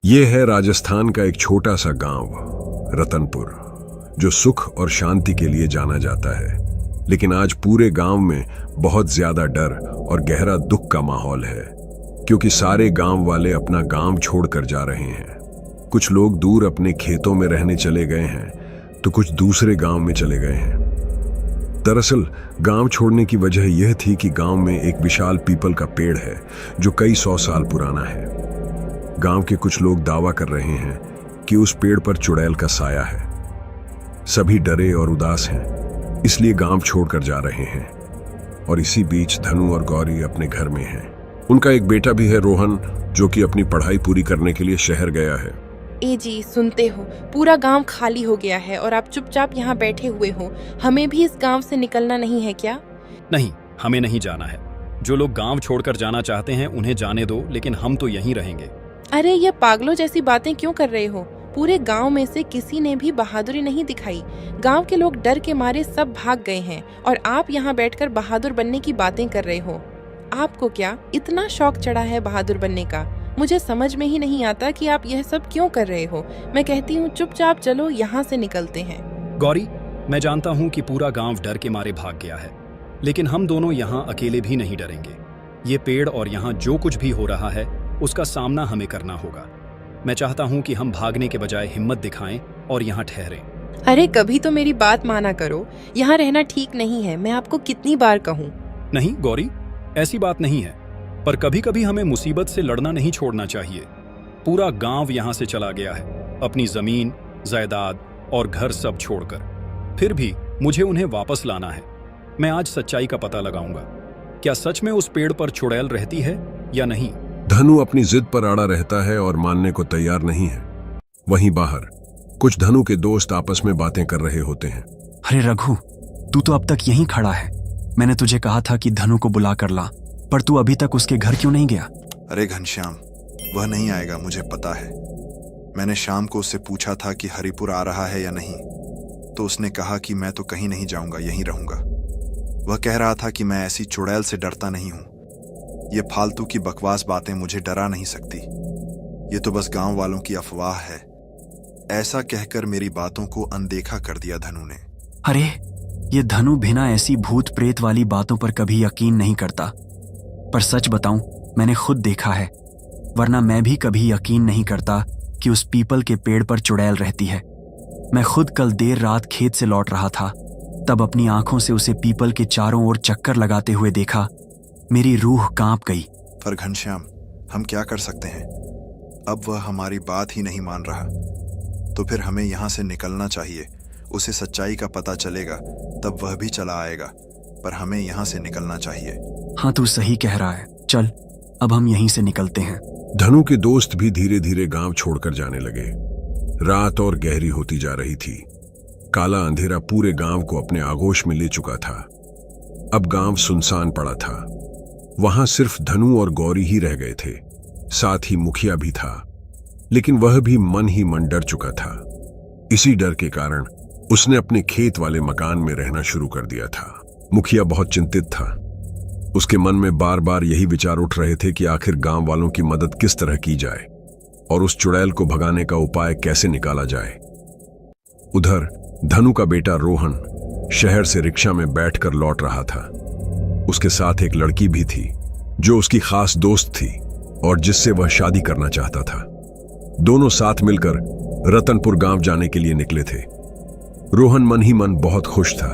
ये है राजस्थान का एक छोटा सा गांव रतनपुर, जो सुख और शांति के लिए जाना जाता है। लेकिन आज पूरे गांव में बहुत ज्यादा डर और गहरा दुख का माहौल है, क्योंकि सारे गांव वाले अपना गांव छोड़कर जा रहे हैं। कुछ लोग दूर अपने खेतों में रहने चले गए हैं, तो कुछ दूसरे गांव में चले गए हैं। दरअसल गांव छोड़ने की वजह यह थी कि गांव में एक विशाल पीपल का पेड़ है जो कई 100 साल पुराना है। गांव के कुछ लोग दावा कर रहे हैं कि उस पेड़ पर चुड़ैल का साया है। सभी डरे और उदास हैं, इसलिए गांव छोड़कर जा रहे हैं। और इसी बीच धनु और गौरी अपने घर में हैं। उनका एक बेटा भी है, रोहन, जो कि अपनी पढ़ाई पूरी करने के लिए शहर गया है। ए जी, सुनते हो, पूरा गांव खाली हो गया है और आप चुपचाप यहाँ बैठे हुए हो। हमें भी इस गांव से निकलना नहीं है क्या? नहीं, हमें नहीं जाना है। जो लोग गांव छोड़कर जाना चाहते हैं उन्हें जाने दो, लेकिन हम तो यहीं रहेंगे। अरे ये पागलों जैसी बातें क्यों कर रहे हो? पूरे गांव में से किसी ने भी बहादुरी नहीं दिखाई। गांव के लोग डर के मारे सब भाग गए हैं और आप यहाँ बैठकर बहादुर बनने की बातें कर रहे हो। आपको क्या इतना शौक चढ़ा है बहादुर बनने का? मुझे समझ में ही नहीं आता कि आप यह सब क्यों कर रहे हो। मैं कहती हूँ चुपचाप चलो, यहाँ से निकलते हैं। गौरी, मैं जानता हूँ कि पूरा गांव डर के मारे भाग गया है, लेकिन हम दोनों यहाँ अकेले भी नहीं डरेंगे। ये पेड़ और यहाँ जो कुछ भी हो रहा है उसका सामना हमें करना होगा। मैं चाहता हूँ कि हम भागने के बजाय हिम्मत दिखाएं और यहाँ ठहरें। अरे कभी तो मेरी बात माना करो, यहाँ रहना ठीक नहीं है। मैं आपको कितनी बार कहूँ? नहीं गौरी, ऐसी बात नहीं है, पर कभी कभी हमें मुसीबत से लड़ना नहीं छोड़ना चाहिए। पूरा गांव यहाँ से चला गया है, अपनी जमीन, जायदाद और घर सब छोड़कर। फिर भी मुझे उन्हें वापस लाना है। मैं आज सच्चाई का पता लगाऊंगा। क्या सच में उस पेड़ पर चुड़ैल रहती है या नहीं? धनु अपनी जिद पर अड़ा रहता है और मानने को तैयार नहीं है। वहीं बाहर कुछ धनु के दोस्त आपस में बातें कर रहे होते हैं। अरे रघु, तू तो अब तक यहीं खड़ा है। मैंने तुझे कहा था कि धनु को बुला कर ला, पर तू अभी तक उसके घर क्यों नहीं गया? अरे घनश्याम, वह नहीं आएगा, मुझे पता है। मैंने शाम को उससे पूछा था कि हरिपुर आ रहा है या नहीं, तो उसने कहा कि मैं तो कहीं नहीं जाऊंगा, यहीं रहूंगा। वह कह रहा था कि मैं ऐसी चुड़ैल से डरता नहीं हूं। ये फालतू की बकवास बातें मुझे डरा नहीं सकती। ये तो बस गांव वालों की अफवाह है। ऐसा कहकर मेरी बातों को अनदेखा कर दिया धनु ने। अरे ये धनु बिना ऐसी भूत प्रेत वाली बातों पर कभी यकीन नहीं करता। पर सच बताऊं, मैंने खुद देखा है, वरना मैं भी कभी यकीन नहीं करता कि उस पीपल के पेड़ पर चुड़ैल रहती है। मैं खुद कल देर रात खेत से लौट रहा था, तब अपनी आंखों से उसे पीपल के चारों ओर चक्कर लगाते हुए देखा। मेरी रूह कांप गई। पर घनश्याम, हम क्या कर सकते हैं? अब वह हमारी बात ही नहीं मान रहा, तो फिर हमें यहाँ से निकलना चाहिए। उसे सच्चाई का पता चलेगा, तब वह भी चला आएगा, पर हमें यहाँ से निकलना चाहिए। हाँ, तू सही कह रहा है। चल, अब हम यहीं से निकलते हैं। धनु के दोस्त भी धीरे धीरे गांव छोड़कर जाने लगे। रात और गहरी होती जा रही थी। काला अंधेरा पूरे गांव को अपने आगोश में ले चुका था। अब गांव सुनसान पड़ा था। वहां सिर्फ धनु और गौरी ही रह गए थे। साथ ही मुखिया भी था, लेकिन वह भी मन ही मन डर चुका था। इसी डर के कारण उसने अपने खेत वाले मकान में रहना शुरू कर दिया था। मुखिया बहुत चिंतित था। उसके मन में बार बार यही विचार उठ रहे थे कि आखिर गांव वालों की मदद किस तरह की जाए और उस चुड़ैल को भगाने का उपाय कैसे निकाला जाए। उधर धनु का बेटा रोहन शहर से रिक्शा में बैठकर लौट रहा था। उसके साथ एक लड़की भी थी जो उसकी खास दोस्त थी और जिससे वह शादी करना चाहता था। दोनों साथ मिलकर रतनपुर गांव जाने के लिए निकले थे। रोहन मन ही मन बहुत खुश था।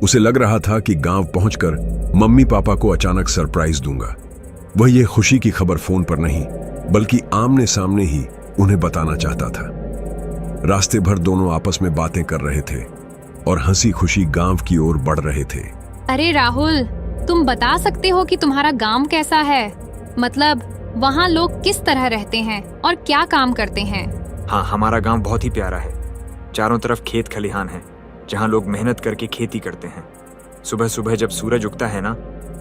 उसे लग रहा था कि गांव पहुंचकर मम्मी पापा को अचानक सरप्राइज दूंगा। वह यह खुशी की खबर फोन पर नहीं, बल्कि आमने सामने ही उन्हें बताना चाहता था। रास्ते भर दोनों आपस में बातें कर रहे थे और हंसी खुशी गांव की ओर बढ़ रहे थे। अरे राहुल, तुम बता सकते हो कि तुम्हारा गांव कैसा है? मतलब वहाँ लोग किस तरह रहते हैं और क्या काम करते हैं? हाँ, हमारा गांव बहुत ही प्यारा है। चारों तरफ खेत खलिहान है, जहाँ लोग मेहनत करके खेती करते हैं। सुबह सुबह जब सूरज उगता है ना,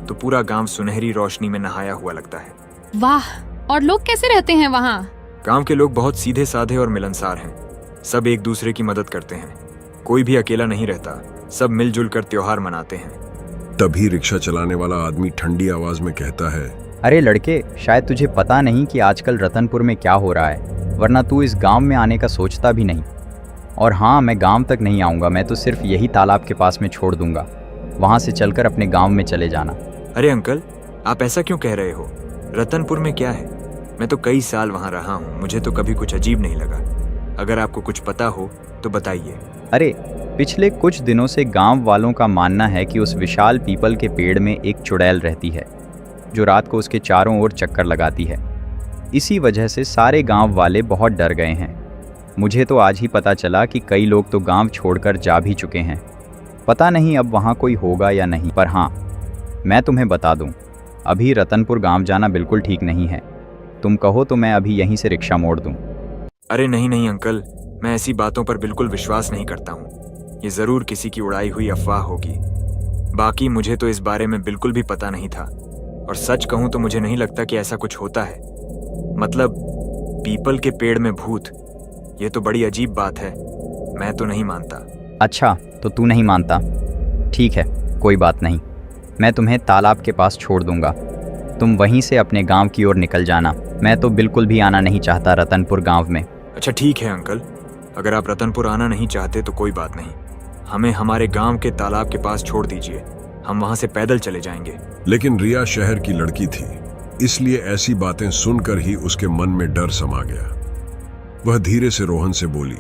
तो पूरा गांव सुनहरी रोशनी में नहाया हुआ लगता है। वाह! और लोग कैसे रहते हैं वहाँ? गांव के लोग बहुत सीधे साधे और मिलनसार हैं। सब एक दूसरे की मदद करते हैं। कोई भी अकेला नहीं रहता। सब मिलजुल कर त्योहार मनाते हैं। तभी रिक्शा चलाने वाला आदमी ठंडी आवाज में कहता है, अरे लड़के, शायद तुझे पता नहीं कि आजकल रतनपुर में क्या हो रहा है। वरना तू इस गांव में आने का सोचता भी नहीं। और हाँ, मैं गांव तक नहीं आऊँगा, मैं तो सिर्फ यही तालाब के पास में छोड़ दूंगा। वहाँ से चलकर अपने गांव में चले जाना। अरे अंकल, आप ऐसा क्यों कह रहे हो? रतनपुर में क्या है? मैं तो कई साल वहाँ रहा हूँ, मुझे तो कभी कुछ अजीब नहीं लगा। अगर आपको कुछ पता हो तो बताइए। अरे, पिछले कुछ दिनों से गांव वालों का मानना है कि उस विशाल पीपल के पेड़ में एक चुड़ैल रहती है जो रात को उसके चारों ओर चक्कर लगाती है। इसी वजह से सारे गांव वाले बहुत डर गए हैं। मुझे तो आज ही पता चला कि कई लोग तो गांव छोड़कर जा भी चुके हैं। पता नहीं अब वहाँ कोई होगा या नहीं, पर हाँ, मैं तुम्हें बता दूँ, अभी रतनपुर गांव जाना बिल्कुल ठीक नहीं है। तुम कहो तो मैं अभी यहीं से रिक्शा मोड़ दूँ। अरे नहीं नहीं अंकल, मैं ऐसी बातों पर बिल्कुल विश्वास नहीं करता हूँ। ये जरूर किसी की उड़ाई हुई अफवाह होगी। बाकी मुझे तो इस बारे में बिल्कुल भी पता नहीं था, और सच कहूँ तो मुझे नहीं लगता कि ऐसा कुछ होता है। मतलब पीपल के पेड़ में भूत, ये तो बड़ी अजीब बात है। मैं तो नहीं मानता। अच्छा, तो तू नहीं मानता? ठीक है, कोई बात नहीं, मैं तुम्हें तालाब के पास छोड़ दूंगा। तुम वहीं से अपने गांव की ओर निकल जाना। मैं तो बिल्कुल भी आना नहीं चाहता रतनपुर गांव में। अच्छा ठीक है अंकल, अगर आप रतनपुर आना नहीं चाहते तो कोई बात नहीं। हमें हमारे गांव के तालाब के पास छोड़ दीजिए, हम वहां से पैदल चले जाएंगे। लेकिन रिया शहर की लड़की थी, इसलिए ऐसी बातें सुनकर ही उसके मन में डर समा गया। वह धीरे से रोहन से बोली,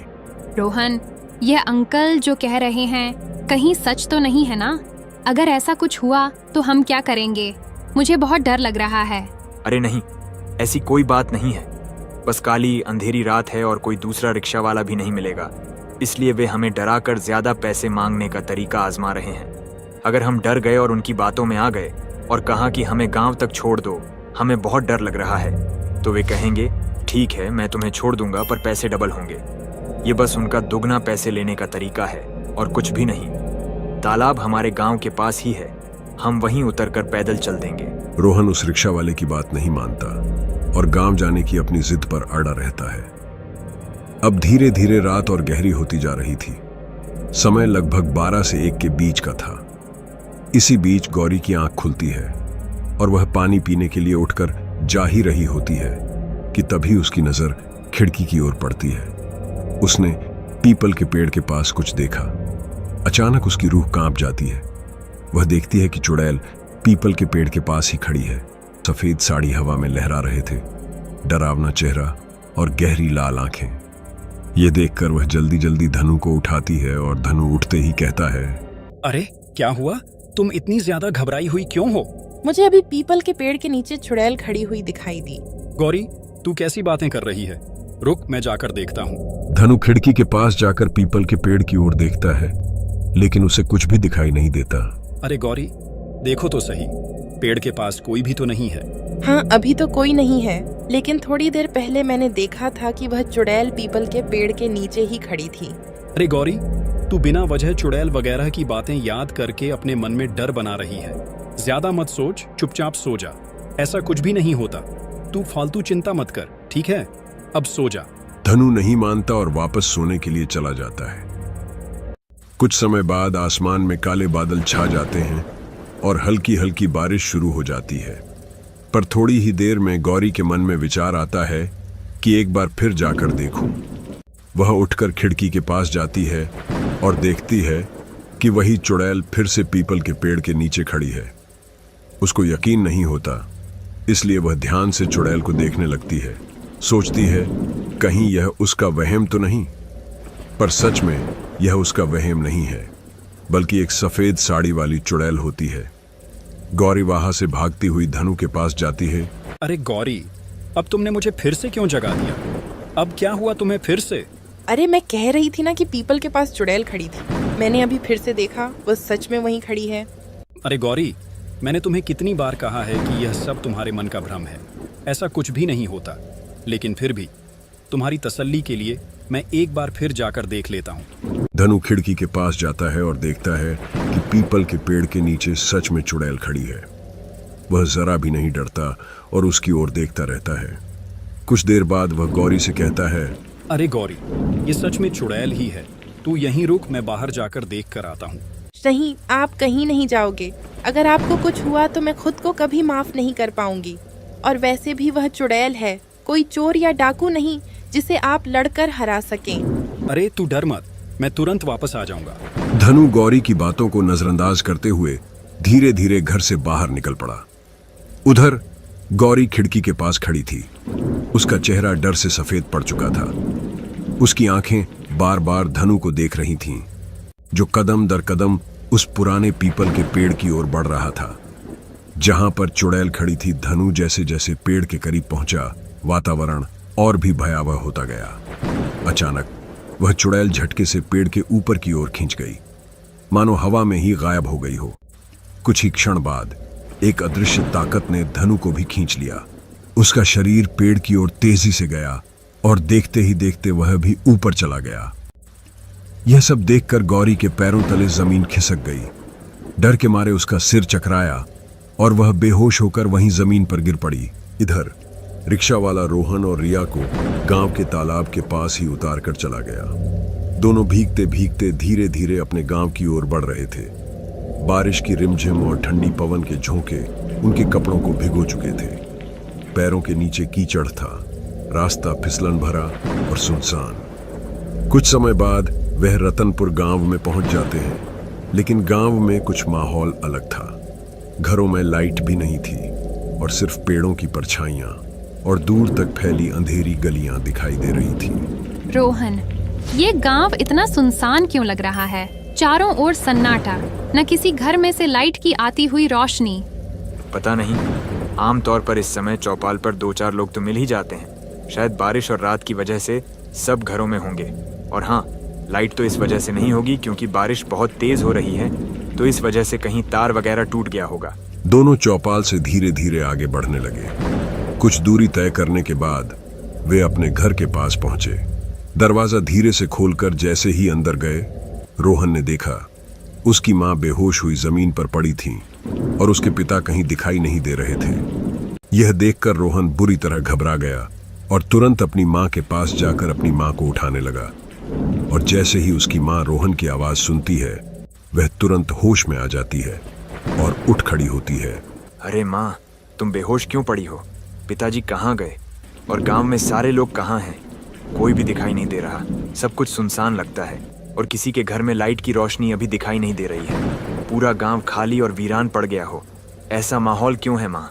रोहन, ये अंकल जो कह रहे हैं कहीं सच तो नहीं है ना? अगर ऐसा कुछ हुआ तो हम क्या करेंगे? मुझे बहुत डर लग रहा है। अरे नहीं, ऐसी कोई बात नहीं है। बस काली अंधेरी रात है और कोई दूसरा रिक्शा वाला भी नहीं मिलेगा, इसलिए वे हमें डराकर ज्यादा पैसे मांगने का तरीका आजमा रहे हैं। अगर हम डर गए और उनकी बातों में आ गए और कहा कि हमें गांव तक छोड़ दो, हमें बहुत डर लग रहा है, तो वे कहेंगे ठीक है मैं तुम्हें छोड़ दूंगा पर पैसे डबल होंगे। ये बस उनका दुगना पैसे लेने का तरीका है और कुछ भी नहीं। तालाब हमारे गांव के पास ही है, हम वहीं उतरकर पैदल चल देंगे। रोहन उस रिक्शा वाले की बात नहीं मानता और गांव जाने की अपनी जिद पर अड़ा रहता है। अब धीरे धीरे रात और गहरी होती जा रही थी। समय लगभग 12 से 1 के बीच का था। इसी बीच गौरी की आंख खुलती है और वह पानी पीने के लिए उठकर जा ही रही होती है कि तभी उसकी नजर खिड़की की ओर पड़ती है। उसने पीपल के पेड़ के पास कुछ देखा। अचानक उसकी रूह कांप जाती है। वह देखती है कि चुड़ैल पीपल के पेड़ के पास ही खड़ी है। सफेद साड़ी हवा में लहरा रहे थे, डरावना चेहरा और गहरी लाल आंखें। ये देखकर वह जल्दी जल्दी धनु को उठाती है और धनु उठते ही कहता है, अरे क्या हुआ? तुम इतनी ज्यादा घबराई हुई क्यों हो? मुझे अभी पीपल के पेड़ के नीचे चुड़ैल खड़ी हुई दिखाई दी। गौरी, तू कैसी बातें कर रही है? रुक, मैं जाकर देखता हूँ। धनु खिड़की के पास जाकर पीपल के पेड़ की ओर देखता है, लेकिन उसे कुछ भी दिखाई नहीं देता। अरे गौरी, देखो तो सही, पेड़ के पास कोई भी तो नहीं है। हाँ, अभी तो कोई नहीं है, लेकिन थोड़ी देर पहले मैंने देखा था कि वह चुड़ैल पीपल के पेड़ के नीचे ही खड़ी थी। अरे गौरी, तू बिना वजह चुड़ैल वगैरह की बातें याद करके अपने मन में डर बना रही है। ज्यादा मत सोच, चुपचाप सो जा। ऐसा कुछ भी नहीं होता। तू फालतू चिंता मत कर, ठीक है? अब सो जा। धनु नहीं मानता और वापस सोने के लिए चला जाता है। कुछ समय बाद आसमान में काले बादल छा जाते हैं और हल्की हल्की बारिश शुरू हो जाती है। पर थोड़ी ही देर में गौरी के मन में विचार आता है कि एक बार फिर जाकर देखूं। वह उठकर खिड़की के पास जाती है और देखती है कि वही चुड़ैल फिर से पीपल के पेड़ के नीचे खड़ी है। उसको यकीन नहीं होता, इसलिए वह ध्यान से चुड़ैल को देखने लगती है। सोचती है कहीं यह उसका वहम तो नहीं, पर सच में यह उसका वहम नहीं है, बल्कि एक सफेद साड़ी वाली चुड़ैल होती है। गौरी वहां से भागती हुई धनु के पास जाती है। अरे गौरी, अब तुमने मुझे फिर से क्यों जगा दिया? अब क्या हुआ तुम्हें फिर से? अरे मैं कह रही थी ना कि पीपल के पास चुड़ैल खड़ी थी। मैंने अभी फिर से देखा, वह सच में वहीं खड़ी है। अरे गौरी, मैंने तुम्हें कितनी बार कहा है कि यह सब तुम्हारे मन का भ्रम है, ऐसा कुछ भी नहीं होता। लेकिन फिर भी तुम्हारी तसल्ली के लिए मैं एक बार फिर जाकर देख लेता हूँ। धनु खिड़की के पास जाता है और देखता है कि पीपल के पेड़ के नीचे सच में चुड़ैल खड़ी है। वह जरा भी नहीं डरता और उसकी ओर देखता रहता है। कुछ देर बाद वह गौरी से कहता है, अरे गौरी, ये सच में चुड़ैल ही है। तू यहीं रुक, मैं बाहर जाकर देख कर आता हूँ। नहीं, आप कहीं नहीं जाओगे। अगर आपको कुछ हुआ तो मैं खुद को कभी माफ नहीं कर पाऊंगी। और वैसे भी वह चुड़ैल है, कोई चोर या डाकू नहीं जिसे आप लड़कर हरा सकें। अरे तू डर मत, मैं तुरंत वापस आ जाऊंगा। धनु गौरी की बातों को नजरअंदाज करते हुए धीरे धीरे घर से बाहर निकल पड़ा। उधर गौरी खिड़की के पास खड़ी थी। उसका चेहरा डर से सफेद पड़ चुका था। उसकी आंखें बार बार धनु को देख रही थीं, जो कदम दर कदम उस पुराने पीपल के पेड़ की ओर बढ़ रहा था जहां पर चुड़ैल खड़ी थी। धनु जैसे जैसे पेड़ के करीब पहुंचा, वातावरण और भी भयावह होता गया। अचानक वह चुड़ैल झटके से पेड़ के ऊपर की ओर खींच गई, मानो हवा में ही गायब हो गई हो। कुछ ही क्षण बाद एक अदृश्य ताकत ने धनु को भी खींच लिया। उसका शरीर पेड़ की ओर तेजी से गया और देखते ही देखते वह भी ऊपर चला गया। यह सब देखकर गौरी के पैरों तले जमीन खिसक गई। डर के मारे उसका सिर चकराया और वह बेहोश होकर वहीं जमीन पर गिर पड़ी। इधर रिक्शा वाला रोहन और रिया को गांव के तालाब के पास ही उतार कर चला गया। दोनों भीगते भीगते धीरे धीरे अपने गांव की ओर बढ़ रहे थे। बारिश की रिमझिम और ठंडी पवन के झोंके उनके कपड़ों को भिगो चुके थे। पैरों के नीचे कीचड़ था, रास्ता फिसलन भरा और सुनसान। कुछ समय बाद वह रतनपुर गांव में पहुंच जाते हैं, लेकिन गांव में कुछ माहौल अलग था। घरों में लाइट भी नहीं थी और सिर्फ पेड़ों की परछाइयां और दूर तक फैली अंधेरी गलियां दिखाई दे रही थी। रोहन, ये गांव इतना सुनसान क्यों लग रहा है? चारों ओर सन्नाटा, न किसी घर में से लाइट की आती हुई रोशनी। पता नहीं, आमतौर पर इस समय चौपाल पर 2-4 लोग तो मिल ही जाते हैं। शायद बारिश और रात की वजह से सब घरों में होंगे। और हाँ, लाइट तो इस वजह से नहीं होगी क्योंकि बारिश बहुत तेज हो रही है, तो इस वजह से कहीं तार वगैरह टूट गया होगा। दोनों चौपाल से धीरे धीरे आगे बढ़ने लगे। कुछ दूरी तय करने के बाद वे अपने घर के पास पहुंचे। दरवाजा धीरे से खोलकर जैसे ही अंदर गए, रोहन ने देखा उसकी मां बेहोश हुई जमीन पर पड़ी थी और उसके पिता कहीं दिखाई नहीं दे रहे थे। यह देखकर रोहन बुरी तरह घबरा गया और तुरंत अपनी मां के पास जाकर अपनी मां को उठाने लगा। और जैसे ही उसकी मां रोहन की आवाज सुनती है, वह तुरंत होश में आ जाती है और उठ खड़ी होती है। अरे माँ, तुम बेहोश क्यों पड़ी हो? पिताजी कहाँ गए? और गांव में सारे लोग कहाँ हैं? कोई भी दिखाई नहीं दे रहा। सब कुछ सुनसान लगता है और किसी के घर में लाइट की रोशनी अभी दिखाई नहीं दे रही है। पूरा गांव खाली और वीरान पड़ गया हो। ऐसा माहौल क्यों है माँ?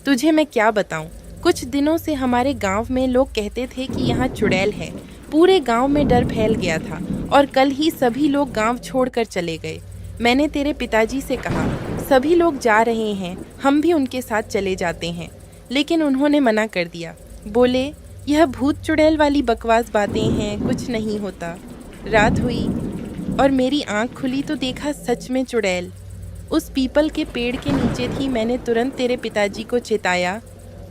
तुझे मैं क्या बताऊं? कुछ दिनों से हमारे गांव में लोग कहते थे कि यहाँ चुड़ैल है। पूरे गांव में डर फैल गया था और कल ही सभी लोग गांव छोड़कर चले गए। मैंने तेरे पिताजी से कहा, सभी लोग जा रहे हैं, हम भी उनके साथ चले जाते हैं, लेकिन उन्होंने मना कर दिया। बोले यह भूत चुड़ैल वाली बकवास बातें हैं, कुछ नहीं होता। रात हुई और मेरी आंख खुली तो देखा सच में चुड़ैल उस पीपल के पेड़ के नीचे थी। मैंने तुरंत तेरे पिताजी को चेताया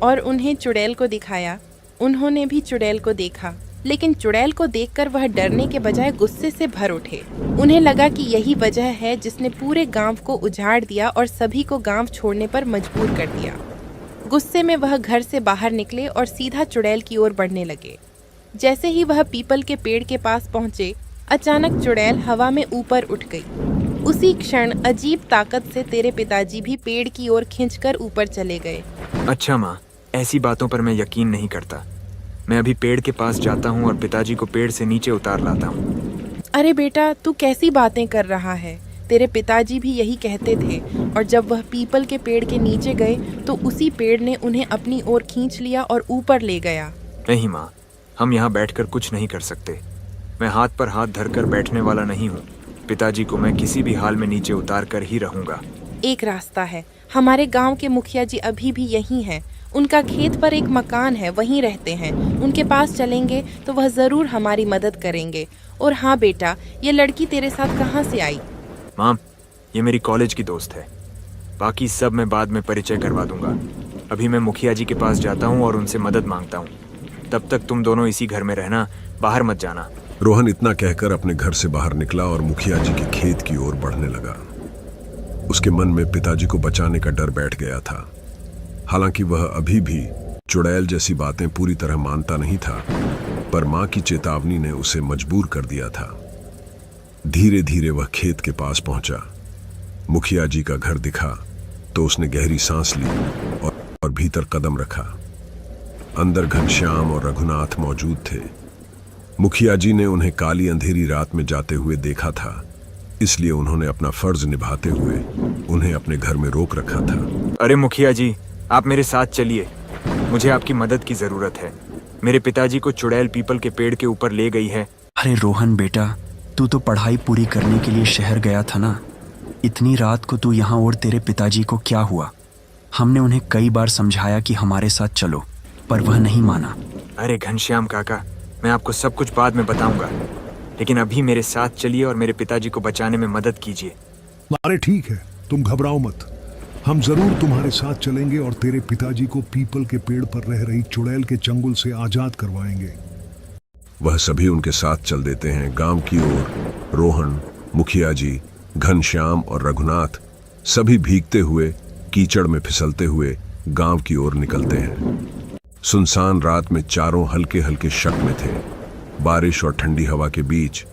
और उन्हें चुड़ैल को दिखाया। उन्होंने भी चुड़ैल को देखा, लेकिन चुड़ैल को देखकर वह डरने के बजाय गुस्से से भर उठे। उन्हें लगा कि यही वजह है जिसने पूरे गांव को उजाड़ दिया और सभी को गांव छोड़ने पर मजबूर कर दिया। गुस्से में वह घर से बाहर निकले और सीधा चुड़ैल की ओर बढ़ने लगे। जैसे ही वह पीपल के पेड़ के पास पहुंचे, अचानक चुड़ैल हवा में ऊपर उठ गई। उसी क्षण अजीब ताकत से तेरे पिताजी भी पेड़ की ओर खींचकर ऊपर चले गए। अच्छा माँ, ऐसी बातों पर मैं यकीन नहीं करता। मैं अभी पेड़ के पास जाता हूँ और पिताजी को पेड़ से नीचे उतार लाता हूँ। अरे बेटा, तू कैसी बातें कर रहा है? तेरे पिताजी भी यही कहते थे और जब वह पीपल के पेड़ के नीचे गए तो उसी पेड़ ने उन्हें अपनी ओर खींच लिया और ऊपर ले गया। नहीं माँ, हम यहाँ बैठकर कुछ नहीं कर सकते। मैं हाथ पर हाथ धरकर बैठने वाला नहीं हूँ। पिताजी को मैं किसी भी हाल में नीचे उतार कर ही रहूँगा। एक रास्ता है, हमारे गांव के मुखिया जी अभी भी यहीं हैं। उनका खेत पर एक मकान है, वहीं रहते हैं। उनके पास चलेंगे तो वह जरूर हमारी मदद करेंगे। और हाँ बेटा, ये लड़की तेरे साथ कहाँ से आई? माँ, ये मेरी कॉलेज की दोस्त है। बाकी सब मैं बाद में परिचय करवा दूंगा। अभी मैं मुखिया जी के पास जाता हूँ और उनसे मदद मांगता हूँ। तब तक तुम दोनों इसी घर में रहना, बाहर मत जाना। रोहन इतना कहकर अपने घर से बाहर निकला और मुखिया जी के खेत की ओर बढ़ने लगा। उसके मन में पिताजी को बचाने का डर बैठ गया था। हालांकि वह अभी भी चुड़ैल जैसी बातें पूरी तरह मानता नहीं था, पर मां की चेतावनी ने उसे मजबूर कर दिया था। धीरे धीरे वह खेत के पास पहुंचा। मुखिया जी का घर दिखा तो उसने गहरी सांस ली और भीतर कदम रखा। अंदर घनश्याम और रघुनाथ मौजूद थे। मुखिया जी ने उन्हें काली अंधेरी रात में जाते हुए देखा था, इसलिए उन्होंने अपना फर्ज निभाते हुए उन्हें अपने घर में रोक रखा था। अरे मुखिया जी, आप मेरे साथ चलिए, मुझे आपकी मदद की जरूरत है। मेरे पिताजी को चुड़ैल पीपल के पेड़ के ऊपर ले गई है। अरे रोहन बेटा, तू तो पढ़ाई पूरी करने के लिए शहर गया था ना। इतनी रात को तू यहाँ और तेरे पिताजी को क्या हुआ? हमने उन्हें कई बार समझाया कि हमारे साथ चलो, पर वह नहीं माना। अरे घनश्याम काका, मैं आपको सब कुछ बाद में बताऊंगा, लेकिन अभी मेरे साथ चलिए और मेरे पिताजी को बचाने में मदद कीजिए। अरे ठीक है, तुम घबराओ मत, हम जरूर तुम्हारे साथ चलेंगे और तेरे पिताजी को पीपल के पेड़ पर रह रही चुड़ैल के चंगुल से आजाद करवाएंगे। वह सभी उनके साथ चल देते हैं। गांव की ओर रोहन, मुखिया जी, घनश्याम और रघुनाथ सभी भीगते हुए, कीचड़ में फिसलते हुए गांव की ओर निकलते हैं। सुनसान रात में चारों हल्के हल्के शक में थे। बारिश और ठंडी हवा के बीच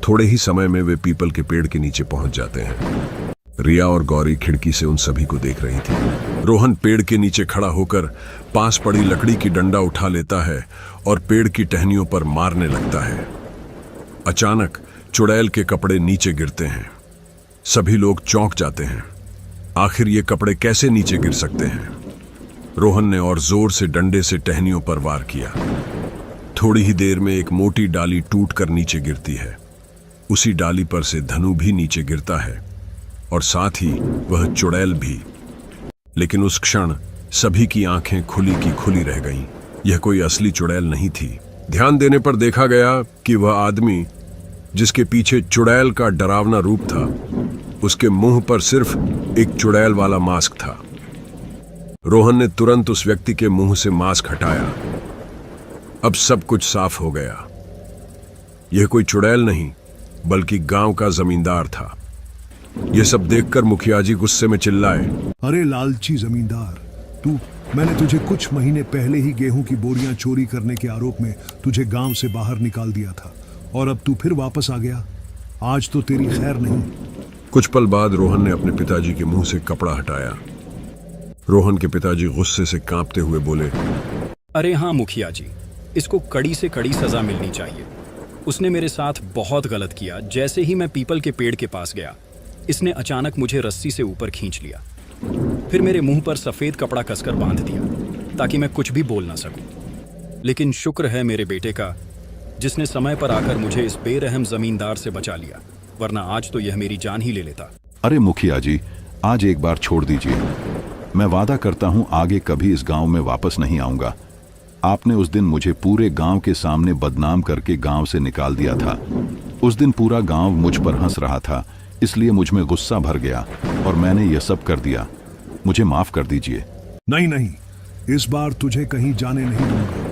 थोड़े ही समय में वे पीपल के पेड़ के नीचे पहुंच जाते हैं। रिया और गौरी खिड़की से उन सभी को देख रही थी। रोहन पेड़ के नीचे खड़ा होकर पास पड़ी लकड़ी की डंडा उठा लेता है और पेड़ की टहनियों पर मारने लगता है। अचानक चुड़ैल के कपड़े नीचे गिरते हैं। सभी लोग चौंक जाते हैं। आखिर ये कपड़े कैसे नीचे गिर सकते हैं? रोहन ने और जोर से डंडे से टहनियों पर वार किया। थोड़ी ही देर में एक मोटी डाली टूटकर नीचे गिरती है। उसी डाली पर से धनु भी नीचे गिरता है और साथ ही वह चुड़ैल भी। लेकिन उस क्षण सभी की आंखें खुली की खुली रह गईं। यह कोई असली चुड़ैल नहीं थी। ध्यान देने पर देखा गया कि वह आदमी जिसके पीछे चुड़ैल का डरावना रूप था, उसके मुंह पर सिर्फ एक चुड़ैल वाला मास्क था। रोहन ने तुरंत उस व्यक्ति के मुंह से मास्क हटाया। अब सब कुछ साफ हो गया। यह कोई चुड़ैल नहीं बल्कि गांव का जमींदार था। यह सब देखकर मुखिया जी गुस्से में चिल्लाए, अरे लालची जमींदार, मैंने तुझे कुछ महीने पहले ही गेहूं की बोरियां चोरी करने के आरोप में तुझे गांव से बाहर निकाल दिया था और अब तू फिर वापस आ गया। आज तो तेरी खैर नहीं। कुछ पल बाद रोहन ने अपने पिताजी के मुंह से कपड़ा हटाया। रोहन के पिताजी गुस्से से कांपते हुए बोले, अरे हाँ मुखिया जी, इसको कड़ी से कड़ी सजा मिलनी चाहिए। उसने मेरे साथ बहुत गलत किया। जैसे ही मैं पीपल के पेड़ के पास गया, इसने अचानक मुझे रस्सी से ऊपर खींच लिया, फिर मेरे मुंह पर सफेद कपड़ा कसकर बांध दिया ताकि मैं कुछ भी बोल ना सकूं। लेकिन शुक्र है मेरे बेटे का, जिसने समय पर आकर मुझे इस बेरहम जमींदार से बचा लिया, वरना आज तो यह मेरी जान ही ले लेता। अरे मुखिया जी, आज एक बार छोड़ दीजिए। मैं वादा करता हूं आगे कभी इस गांव में वापस नहीं आऊंगा। आपने उस दिन मुझे पूरे गांव के सामने बदनाम करके गांव से निकाल दिया था। उस दिन पूरा गांव मुझ पर हंस रहा था, इसलिए मुझ में गुस्सा भर गया और मैंने यह सब कर दिया। मुझे माफ कर दीजिए। नहीं नहीं, इस बार तुझे कहीं जाने नहीं दूंगा।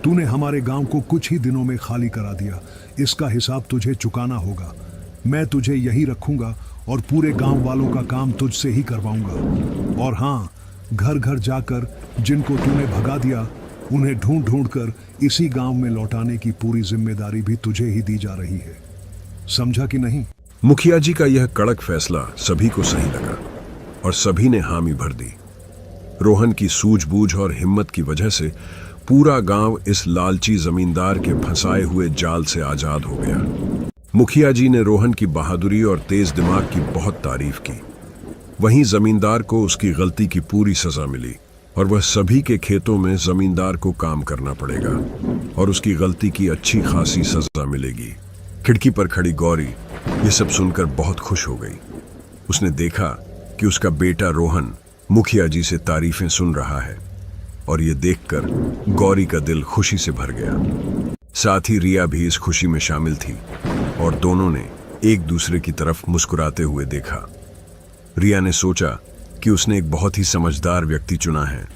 तूने हमारे गांव को कुछ ही दिनों में खाली करा दिया। इसका हिसाब तुझे चुकाना होगा। मैं तुझे यही रखूंगा और पूरे गांव वालों का काम तुझसे ही करवाऊंगा। और हाँ, घर घर जाकर जिनको तूने भगा दिया, उन्हें ढूंढ ढूंढ कर इसी गांव में लौटाने की पूरी जिम्मेदारी भी तुझे ही दी जा रही है। समझा कि नहीं? मुखिया जी का यह कड़क फैसला सभी को सही लगा और सभी ने हामी भर दी। रोहन की सूझबूझ और हिम्मत की वजह से पूरा गांव इस लालची जमींदार के फंसाए हुए जाल से आजाद हो गया। मुखिया जी ने रोहन की बहादुरी और तेज दिमाग की बहुत तारीफ की। वहीं जमींदार को उसकी गलती की पूरी सजा मिली और वह सभी के खेतों में जमींदार को काम करना पड़ेगा और उसकी गलती की अच्छी खासी सजा मिलेगी। खिड़की पर खड़ी गौरी ये सब सुनकर बहुत खुश हो गई। उसने देखा कि उसका बेटा रोहन मुखिया जी से तारीफें सुन रहा है और ये देखकर गौरी का दिल खुशी से भर गया। साथ ही रिया भी इस खुशी में शामिल थी और दोनों ने एक दूसरे की तरफ मुस्कुराते हुए देखा। रिया ने सोचा कि उसने एक बहुत ही समझदार व्यक्ति चुना है